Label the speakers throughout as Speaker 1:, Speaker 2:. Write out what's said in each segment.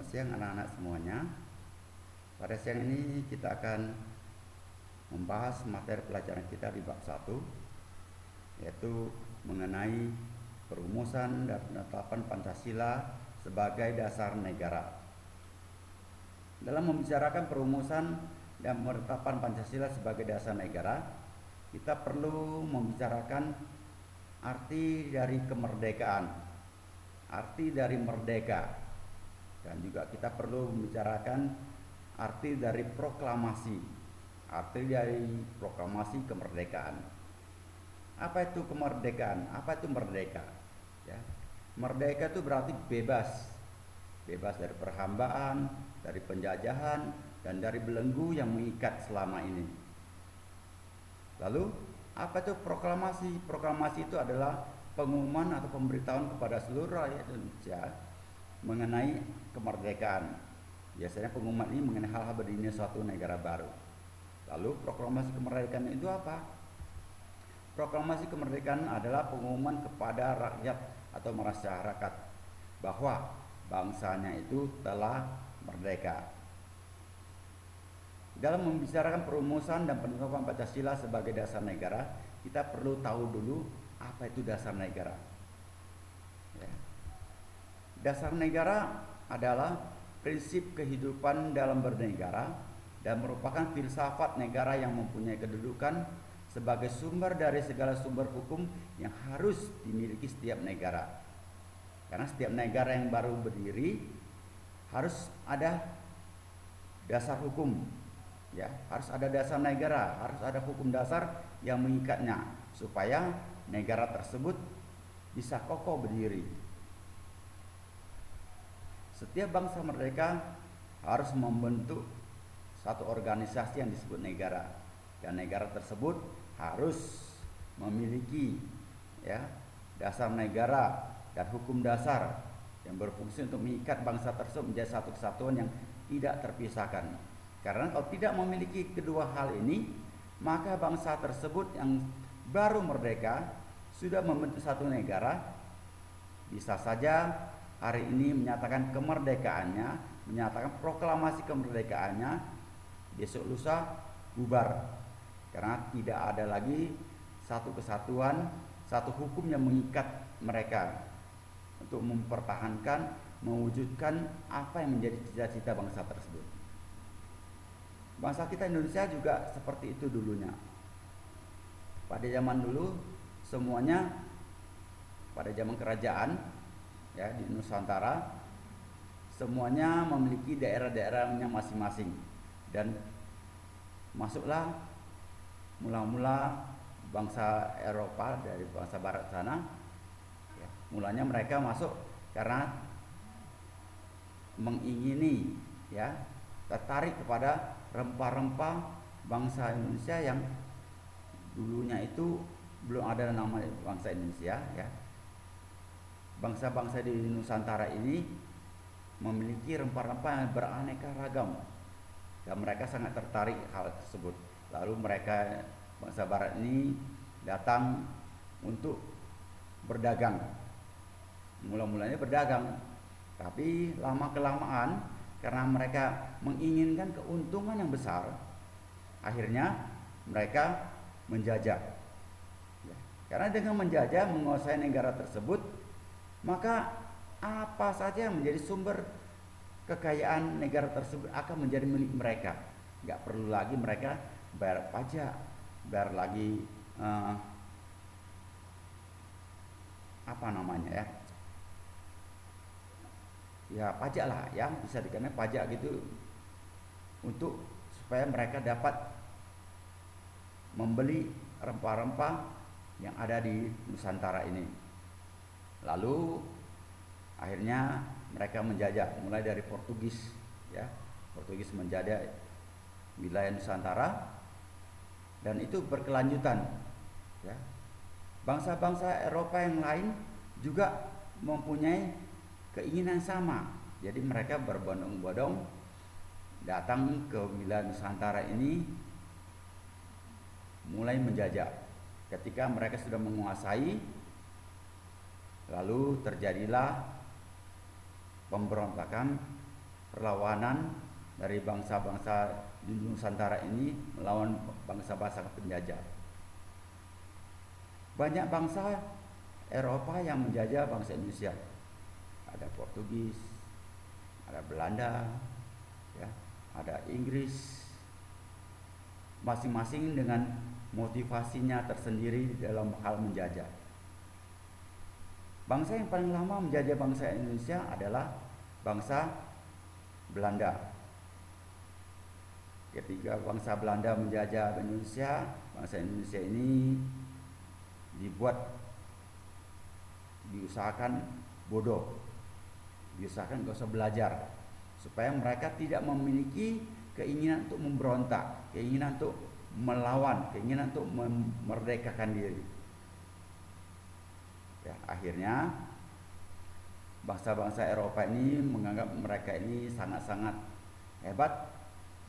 Speaker 1: Selamat siang anak-anak semuanya. Pada siang ini kita akan membahas materi pelajaran kita di bab 1, yaitu mengenai perumusan dan penetapan Pancasila sebagai dasar negara. Dalam membicarakan perumusan dan penetapan Pancasila sebagai dasar negara, kita perlu membicarakan arti dari kemerdekaan, arti dari merdeka. Dan juga kita perlu membicarakan arti dari proklamasi, arti dari proklamasi kemerdekaan. Apa itu kemerdekaan? Apa itu merdeka? Ya. Merdeka itu berarti bebas, bebas dari perhambaan, dari penjajahan, dan dari belenggu yang mengikat selama ini. Lalu, apa itu proklamasi? Proklamasi itu adalah pengumuman atau pemberitahuan kepada seluruh rakyat Indonesia mengenai kemerdekaan. Biasanya pengumuman ini mengenai hal-hal berdirinya suatu negara baru. Lalu proklamasi kemerdekaan itu apa? Proklamasi kemerdekaan adalah pengumuman kepada rakyat atau masyarakat bahwa bangsanya itu telah merdeka. Dalam membicarakan perumusan dan penetapan Pancasila sebagai dasar negara, kita perlu tahu dulu apa itu dasar negara. Ya. Dasar negara adalah prinsip kehidupan dalam bernegara dan merupakan filsafat negara yang mempunyai kedudukan sebagai sumber dari segala sumber hukum yang harus dimiliki setiap negara. Karena setiap negara yang baru berdiri harus ada dasar hukum, ya, harus ada dasar negara, harus ada hukum dasar yang mengikatnya supaya negara tersebut bisa kokoh berdiri. Setiap bangsa merdeka harus membentuk satu organisasi yang disebut negara, dan negara tersebut harus memiliki, ya, dasar negara dan hukum dasar yang berfungsi untuk mengikat bangsa tersebut menjadi satu kesatuan yang tidak terpisahkan. Karena kalau tidak memiliki kedua hal ini, maka bangsa tersebut yang baru merdeka sudah membentuk satu negara, bisa saja hari ini menyatakan kemerdekaannya, menyatakan proklamasi kemerdekaannya, besok lusa bubar. Karena tidak ada lagi satu kesatuan, satu hukum yang mengikat mereka untuk mempertahankan, mewujudkan apa yang menjadi cita-cita bangsa tersebut. Bangsa kita Indonesia juga seperti itu dulunya. Pada zaman dulu semuanya, pada zaman kerajaan, ya, di Nusantara semuanya memiliki daerah-daerahnya masing-masing, dan masuklah mula-mula bangsa Eropa dari bangsa Barat sana, ya, mulanya mereka masuk karena mengingini, ya, tertarik kepada rempah-rempah bangsa Indonesia yang dulunya itu belum ada nama bangsa Indonesia, ya. Bangsa-bangsa di Nusantara ini memiliki rempah-rempah yang beraneka ragam, dan mereka sangat tertarik hal tersebut. Lalu mereka, bangsa Barat ini, datang untuk berdagang. Mula-mulanya berdagang, tapi lama-kelamaan karena mereka menginginkan keuntungan yang besar, akhirnya mereka menjajah. Ya. Karena dengan menjajah, menguasai negara tersebut, maka apa saja yang menjadi sumber kekayaan negara tersebut akan menjadi milik mereka. Gak perlu lagi mereka bayar pajak, bayar lagi apa namanya, ya pajak lah, ya, bisa dikatakan pajak gitu, untuk supaya mereka dapat membeli rempah-rempah yang ada di Nusantara ini. Lalu akhirnya mereka menjajah, mulai dari Portugis, ya. Portugis menjajah wilayah Nusantara, dan itu berkelanjutan, ya. Bangsa-bangsa Eropa yang lain juga mempunyai keinginan sama. Jadi mereka berbondong-bondong datang ke wilayah Nusantara ini, mulai menjajah. Ketika mereka sudah menguasai, lalu terjadilah pemberontakan perlawanan dari bangsa-bangsa di Nusantara ini melawan bangsa-bangsa penjajah. Banyak bangsa Eropa yang menjajah bangsa Indonesia. Ada Portugis, ada Belanda, ya, ada Inggris. Masing-masing dengan motivasinya tersendiri dalam hal menjajah. Bangsa yang paling lama menjajah bangsa Indonesia adalah bangsa Belanda. Ketika bangsa Belanda menjajah Indonesia, bangsa Indonesia ini diusahakan bodoh, diusahakan gak usah belajar, supaya mereka tidak memiliki keinginan untuk memberontak, keinginan untuk melawan, keinginan untuk memerdekakan diri. Ya, akhirnya bangsa-bangsa Eropa ini menganggap mereka ini sangat-sangat hebat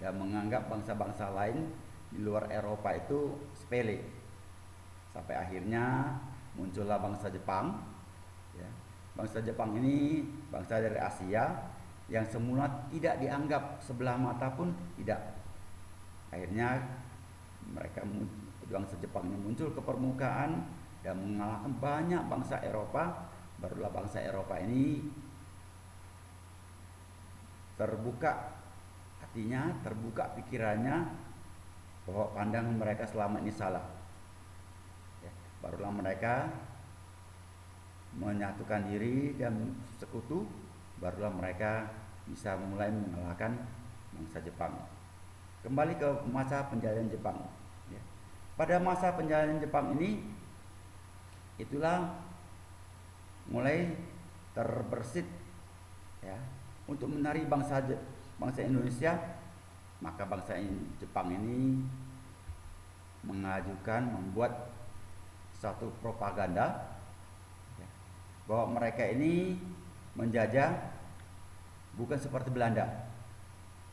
Speaker 1: dan menganggap bangsa-bangsa lain di luar Eropa itu sepele. Sampai akhirnya muncullah bangsa Jepang. Ya, bangsa Jepang ini bangsa dari Asia yang semula tidak dianggap sebelah mata pun tidak. Akhirnya bangsa Jepang ini muncul ke permukaan dan mengalahkan banyak bangsa Eropa. Barulah bangsa Eropa ini terbuka hatinya, terbuka pikirannya bahwa pandangan mereka selama ini salah. Ya, barulah mereka menyatukan diri dan sekutu, barulah mereka bisa mulai mengalahkan bangsa Jepang. Kembali ke masa penjajahan Jepang. Ya. Pada masa penjajahan Jepang ini, itulah mulai terbersit, ya, untuk menarik bangsa Indonesia. Maka bangsa Jepang ini membuat satu propaganda, ya, bahwa mereka ini menjajah bukan seperti Belanda.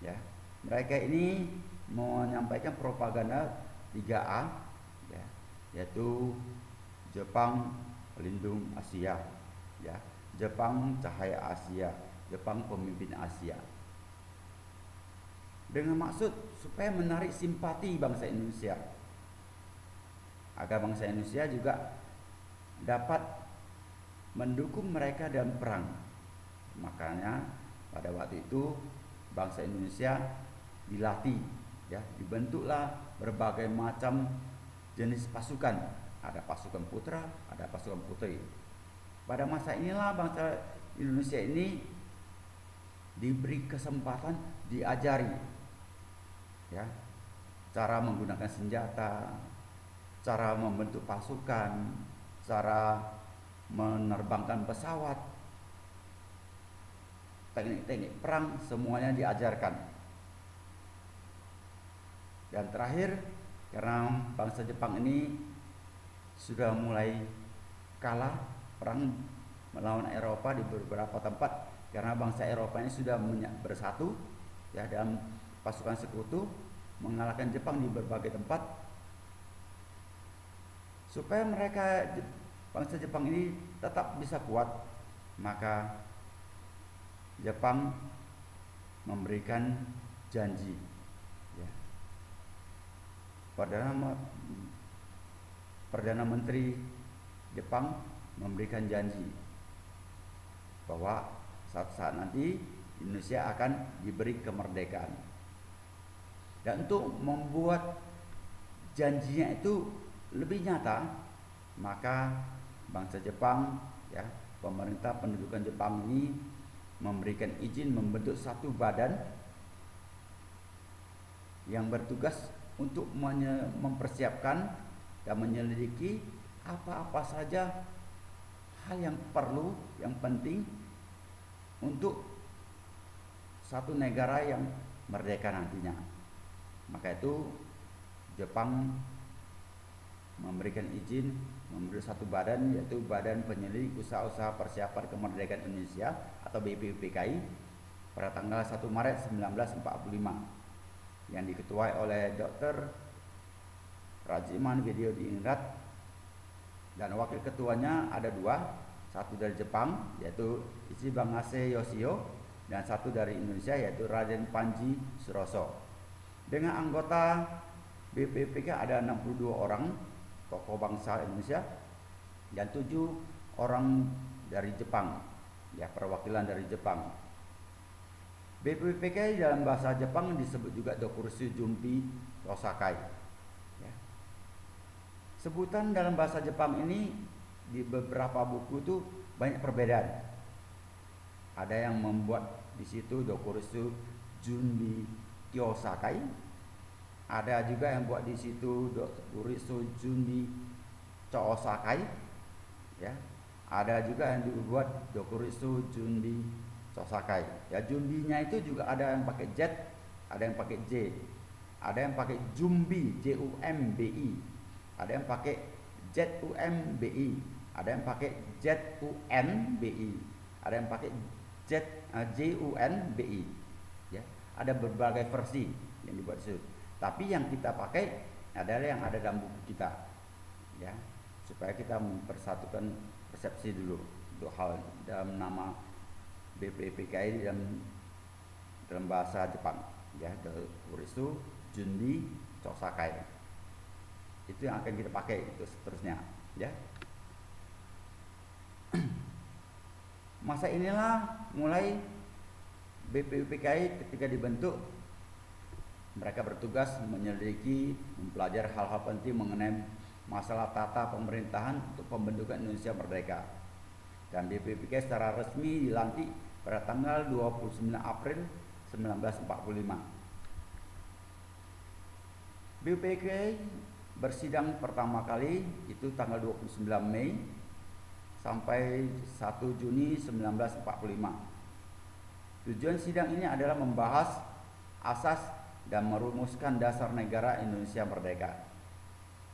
Speaker 1: Ya, mereka ini menyampaikan propaganda 3A, ya, yaitu Jepang pelindung Asia, ya, Jepang cahaya Asia, Jepang pemimpin Asia. Dengan maksud supaya menarik simpati bangsa Indonesia, agar bangsa Indonesia juga dapat mendukung mereka dalam perang. Makanya pada waktu itu bangsa Indonesia dilatih, ya, dibentuklah berbagai macam jenis pasukan. Ada pasukan putra, ada pasukan putri. Pada masa inilah bangsa Indonesia ini diberi kesempatan diajari, ya, cara menggunakan senjata, cara membentuk pasukan, cara menerbangkan pesawat, teknik-teknik perang, semuanya diajarkan. Dan terakhir, karena bangsa Jepang ini sudah mulai kalah perang melawan Eropa di beberapa tempat, karena bangsa Eropa ini sudah bersatu, ya, dalam pasukan sekutu mengalahkan Jepang di berbagai tempat. Supaya bangsa Jepang ini tetap bisa kuat, maka Jepang memberikan janji, ya. Perdana Menteri Jepang memberikan janji bahwa saat nanti Indonesia akan diberi kemerdekaan. Dan untuk membuat janjinya itu lebih nyata, maka bangsa Jepang, ya, pemerintah pendudukan Jepang ini memberikan izin membentuk satu badan yang bertugas untuk mempersiapkan dan menyelidiki apa-apa saja hal yang perlu, yang penting untuk satu negara yang merdeka nantinya. Maka itu Jepang memberikan izin membentuk satu badan, yaitu Badan Penyelidik Usaha-usaha Persiapan Kemerdekaan Indonesia atau BPUPKI pada tanggal 1 Maret 1945 yang diketuai oleh Dr. Rajiman Widyadiningrat, dan wakil ketuanya ada dua, satu dari Jepang yaitu Ichibangase Yoshio, dan satu dari Indonesia yaitu Raden Panji Suroso. Dengan anggota BPPK ada 62 orang tokoh bangsa Indonesia dan 7 orang dari Jepang, ya, perwakilan dari Jepang. BPPK dalam bahasa Jepang disebut juga Dokuritsu Junbi Tosakai. Ya. Sebutan dalam bahasa Jepang ini di beberapa buku itu banyak perbedaan. Ada yang membuat di situ Dokuritsu Junbi Kyosakai. Ada juga yang buat di situ Dokuritsu Junbi Choosakai. Ya. Ada juga yang dibuat Dokuritsu Junbi Chosakai. Ya, Junbi-nya itu juga ada yang pakai Z, ada yang pakai J. Ada yang pakai Jumbi, Jumbi. Ada yang pakai Zumbi. Ada yang pakai Zunbi. Ada yang pakai Junbi. Ya, ada berbagai versi yang dibuat itu. Tapi yang kita pakai adalah yang ada dalam buku kita. Ya, supaya kita mempersatukan persepsi dulu untuk hal dalam nama BPPKI dalam bahasa Jepang, ya, Dokuritsu Junbi Chosakai. Itu yang akan kita pakai itu seterusnya, ya. Masa inilah mulai BPPKI ketika dibentuk, mereka bertugas menyelidiki, mempelajari hal-hal penting mengenai masalah tata pemerintahan untuk pembentukan Indonesia merdeka. Dan BPPK secara resmi dilantik pada tanggal 29 April 1945. BPPK bersidang pertama kali itu tanggal 29 Mei sampai 1 Juni 1945. Tujuan sidang ini adalah membahas asas dan merumuskan dasar negara Indonesia merdeka.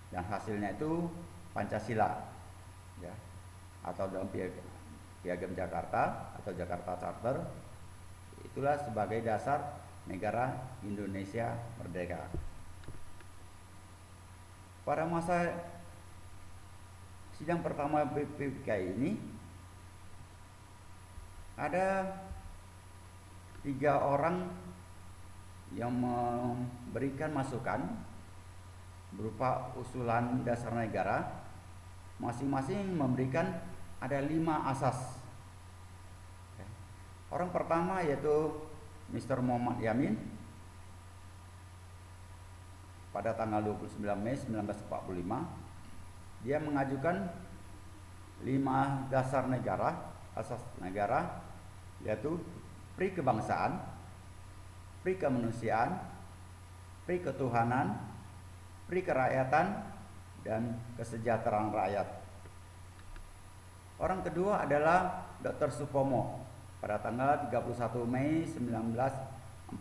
Speaker 1: Dan hasilnya itu Pancasila, ya, atau dalam Piagam Jakarta atau Jakarta Charter, itulah sebagai dasar negara Indonesia merdeka. Pada masa sidang pertama BPPK ini ada 3 orang yang memberikan masukan berupa usulan dasar negara. Masing-masing memberikan ada 5 asas. Orang pertama yaitu Mr. Muhammad Yamin pada tanggal 29 Mei 1945. Dia mengajukan 5 dasar negara, asas negara, yaitu pri kebangsaan, pri kemanusiaan, pri ketuhanan, pri kerakyatan, dan kesejahteraan rakyat. Orang kedua adalah Dr. Supomo pada tanggal 31 Mei 1945.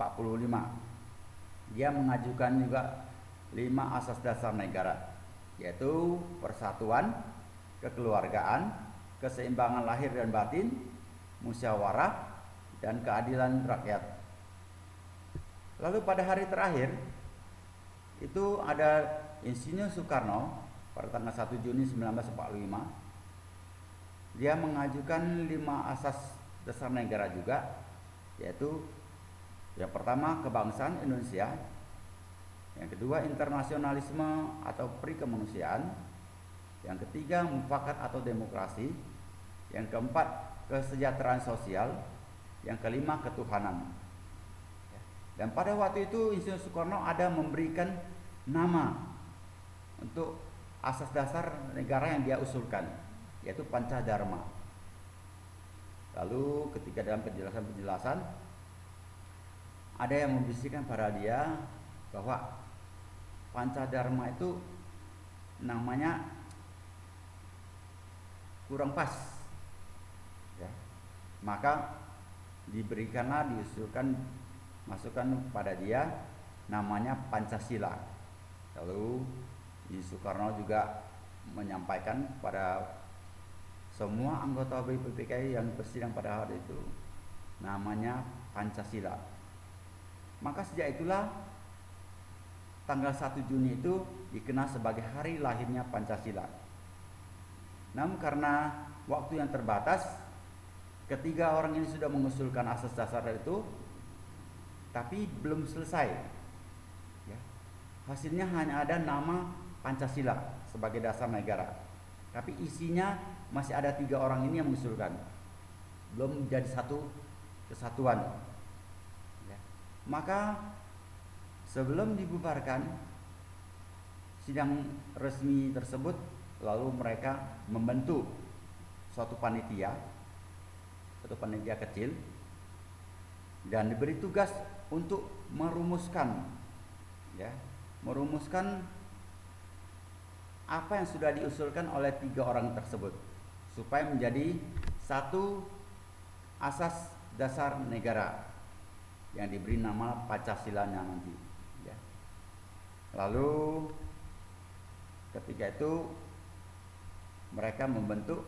Speaker 1: Dia mengajukan juga 5 asas dasar negara, yaitu persatuan, kekeluargaan, keseimbangan lahir dan batin, musyawarah, dan keadilan rakyat. Lalu pada hari terakhir itu ada Insinyur Soekarno pada tanggal 1 Juni 1945. Dia mengajukan 5 asas dasar negara juga, yaitu yang pertama kebangsaan Indonesia, yang kedua internasionalisme atau pri kemanusiaan, yang ketiga mufakat atau demokrasi, yang keempat kesejahteraan sosial, yang kelima ketuhanan. Dan pada waktu itu Insinyur Soekarno ada memberikan nama untuk asas dasar negara yang dia usulkan, yaitu Pancadharma. Lalu ketika dalam penjelasan ada yang membisikkan pada dia bahwa Pancadharma itu namanya kurang pas, ya. Maka diberikanlah, diusulkan masukan pada dia namanya Pancasila. Lalu Soekarno juga menyampaikan pada semua anggota BPPKI yang bersidang pada hari itu namanya Pancasila. Maka sejak itulah tanggal 1 Juni itu dikenal sebagai hari lahirnya Pancasila. Namun karena waktu yang terbatas, ketiga orang ini sudah mengusulkan asas dasar itu, tapi belum selesai. Ya. Hasilnya hanya ada nama Pancasila sebagai dasar negara, tapi isinya masih ada 3 orang ini yang mengusulkan, belum jadi satu kesatuan. Ya. Maka sebelum dibubarkan sidang resmi tersebut, lalu mereka membentuk suatu panitia kecil dan diberi tugas untuk merumuskan apa yang sudah diusulkan oleh 3 orang tersebut supaya menjadi satu asas dasar negara yang diberi nama Pancasila-nya nanti. Ya. Lalu ketika itu mereka membentuk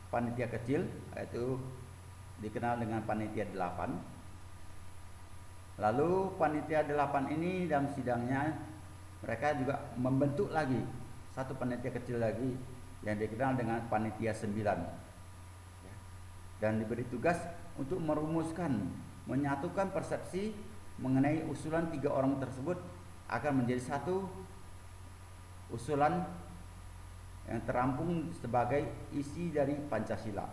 Speaker 1: panitia kecil, yaitu dikenal dengan panitia 8. Lalu panitia 8 ini dalam sidangnya mereka juga membentuk lagi satu panitia kecil lagi yang dikenal dengan panitia 9. Dan diberi tugas untuk merumuskan, menyatukan persepsi mengenai usulan 3 orang tersebut akan menjadi satu usulan yang terampung sebagai isi dari Pancasila.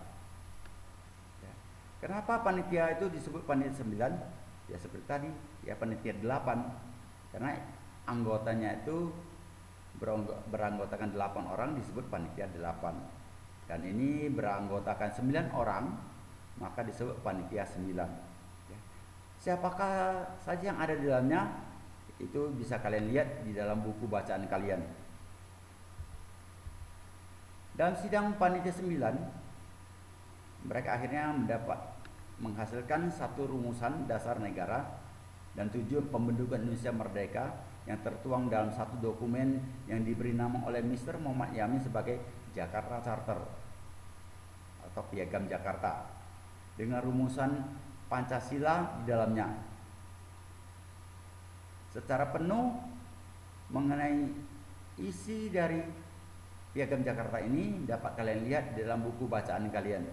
Speaker 1: Ya. Kenapa panitia itu disebut panitia 9? Ya seperti tadi, ya panitia 8. Karena anggotanya itu beranggotakan 8 orang disebut panitia 8. Dan ini beranggotakan 9 orang, maka disebut panitia 9. Ya. Siapakah saja yang ada di dalamnya? Itu bisa kalian lihat di dalam buku bacaan kalian. Dalam sidang panitia 9, mereka akhirnya menghasilkan satu rumusan dasar negara dan tujuan pembentukan Indonesia Merdeka yang tertuang dalam satu dokumen yang diberi nama oleh Mr. Muhammad Yamin sebagai Jakarta Charter atau Piagam Jakarta dengan rumusan Pancasila di dalamnya. Secara penuh mengenai isi dari Piagam Jakarta ini dapat kalian lihat di dalam buku bacaan kalian.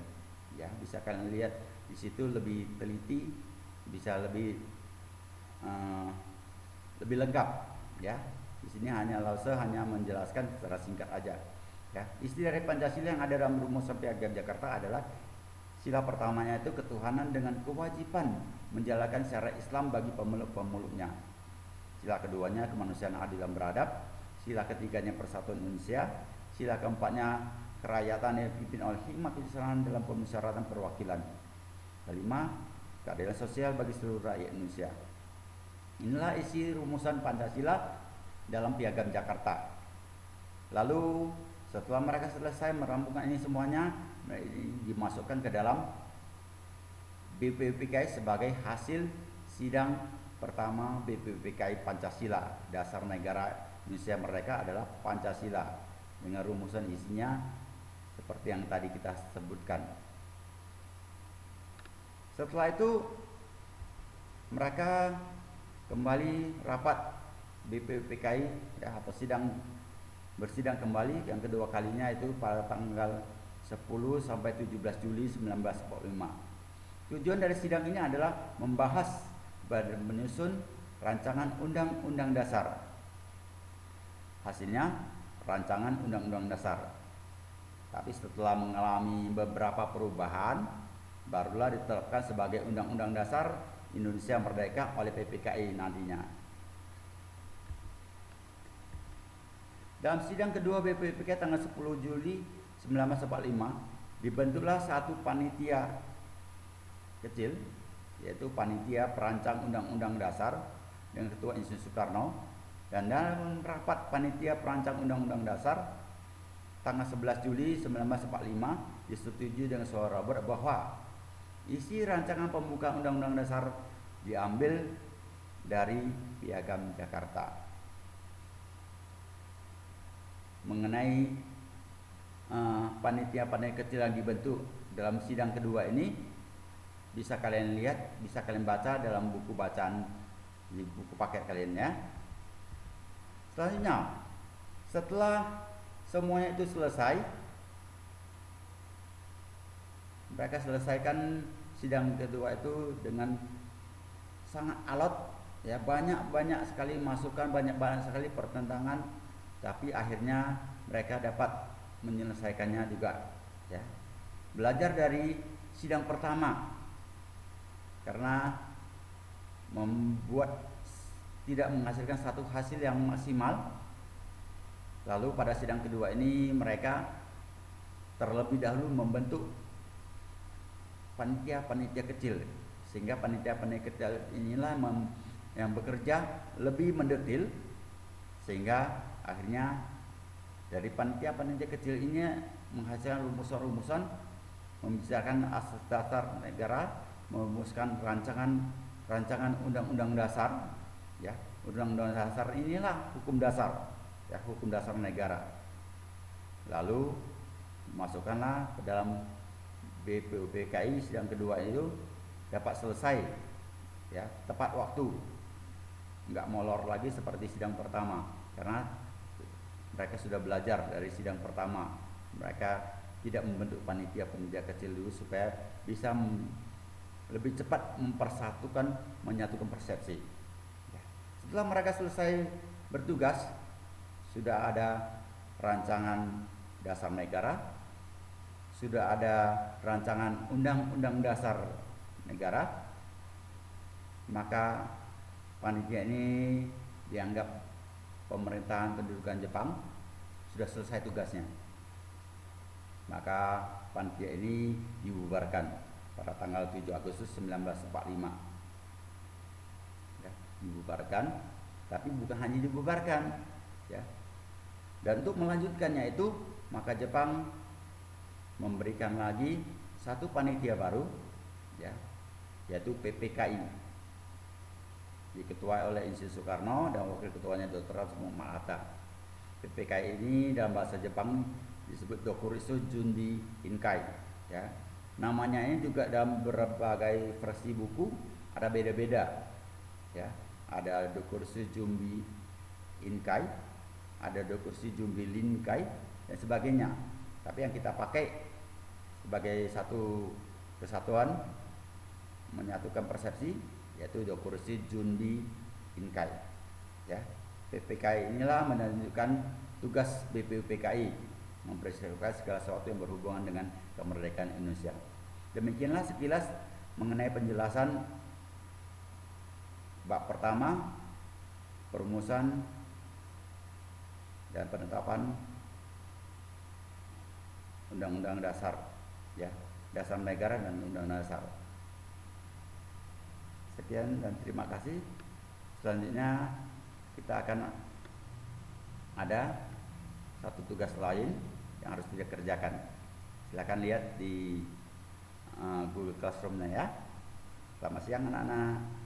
Speaker 1: Ya, bisa kalian lihat di situ lebih teliti, bisa lebih lengkap. Ya, di sini hanya menjelaskan secara singkat aja. Ya, isi dari Pancasila yang ada dalam rumusan Piagam Jakarta adalah sila pertamanya itu ketuhanan dengan kewajiban menjalankan syariat Islam bagi pemeluk-pemeluknya. Sila keduanya kemanusiaan adil dan beradab. Sila ketiganya persatuan Indonesia. Sila keempatnya kerakyatan yang dipimpin oleh hikmat kebijaksanaan dalam pemusyawaratan perwakilan. Kelima, keadilan sosial bagi seluruh rakyat Indonesia. Inilah isi rumusan Pancasila dalam Piagam Jakarta. Lalu setelah mereka selesai merampungkan ini semuanya, dimasukkan ke dalam BPUPKI sebagai hasil sidang pertama BPUPKI Pancasila. Dasar negara Indonesia Merdeka adalah Pancasila dengan rumusan isinya seperti yang tadi kita sebutkan. Setelah itu mereka kembali rapat BPUPKI atau bersidang kembali yang kedua kalinya itu pada tanggal 10 sampai 17 Juli 1945. Tujuan dari sidang ini adalah membahas dan menyusun rancangan undang-undang dasar. Hasilnya rancangan undang-undang dasar. Tapi setelah mengalami beberapa perubahan, barulah ditetapkan sebagai undang-undang dasar Indonesia Merdeka oleh PPKI nantinya. Dalam sidang kedua BPUPKI tanggal 10 Juli 1945 dibentuklah satu panitia kecil, yaitu panitia perancang undang-undang dasar dengan Ketua Insinyur Soekarno. Dan dalam rapat panitia perancang undang-undang dasar tanggal 11 Juli 1945 disetujui dengan suara bahwa isi rancangan pembukaan undang-undang dasar diambil dari Piagam Jakarta. Mengenai panitia-panitia kecil yang dibentuk dalam sidang kedua ini bisa kalian lihat, bisa kalian baca dalam buku bacaan di buku paket kalian ya. Selanjutnya, setelah semuanya itu selesai, mereka selesaikan sidang kedua itu dengan sangat alot, ya, banyak sekali masukan, banyak sekali pertentangan, tapi akhirnya mereka dapat menyelesaikannya juga, ya. Belajar dari sidang pertama karena membuat tidak menghasilkan satu hasil yang maksimal. Lalu pada sidang kedua ini mereka terlebih dahulu membentuk panitia-panitia kecil, sehingga panitia-panitia kecil inilah yang bekerja lebih mendetil, sehingga akhirnya dari panitia-panitia kecil ini menghasilkan rumusan-rumusan, membicarakan asas dasar negara, merumuskan rancangan undang-undang dasar, ya. Undang-undang dasar inilah hukum dasar, ya, hukum dasar negara. Lalu masukkanlah ke dalam BPUPKI sidang kedua itu dapat selesai, ya, tepat waktu, nggak molor lagi seperti sidang pertama, karena mereka sudah belajar dari sidang pertama. Mereka tidak membentuk panitia-panitia kecil dulu supaya bisa lebih cepat menyatukan persepsi. Setelah mereka selesai bertugas, sudah ada rancangan dasar negara, sudah ada rancangan undang-undang dasar negara, maka panitia ini dianggap pemerintahan kedudukan Jepang sudah selesai tugasnya. Maka panitia ini dibubarkan pada tanggal 7 Agustus 1945. Ya, dibubarkan, tapi bukan hanya dibubarkan, ya. Dan untuk melanjutkannya itu, maka Jepang memberikan lagi satu panitia baru, ya, yaitu PPKI, diketuai oleh Insinyur Soekarno dan wakil ketuanya Dr. Muhammad Hatta. PPKI ini dalam bahasa Jepang disebut Dokuritsu Jundi Inkai, ya. Namanya ini juga dalam berbagai versi buku ada beda-beda, ya. Ada Dokuritsu Jumbi Inkai, ada Dokuritsu Jumbi Linkai dan sebagainya. Tapi yang kita pakai sebagai satu kesatuan menyatukan persepsi yaitu Dokuritsu Jundi Inkai, ya. PPKI inilah menunjukkan tugas BPUPKI, mempersiapkan segala sesuatu yang berhubungan dengan kemerdekaan Indonesia. Demikianlah sekilas mengenai penjelasan bab pertama, perumusan dan penetapan undang-undang dasar, ya, dasar negara dan undang-undang dasar. Sekian dan terima kasih. Selanjutnya kita akan ada satu tugas lain yang harus kita kerjakan. Silakan lihat di Google Classroom-nya, ya. Selamat siang anak-anak.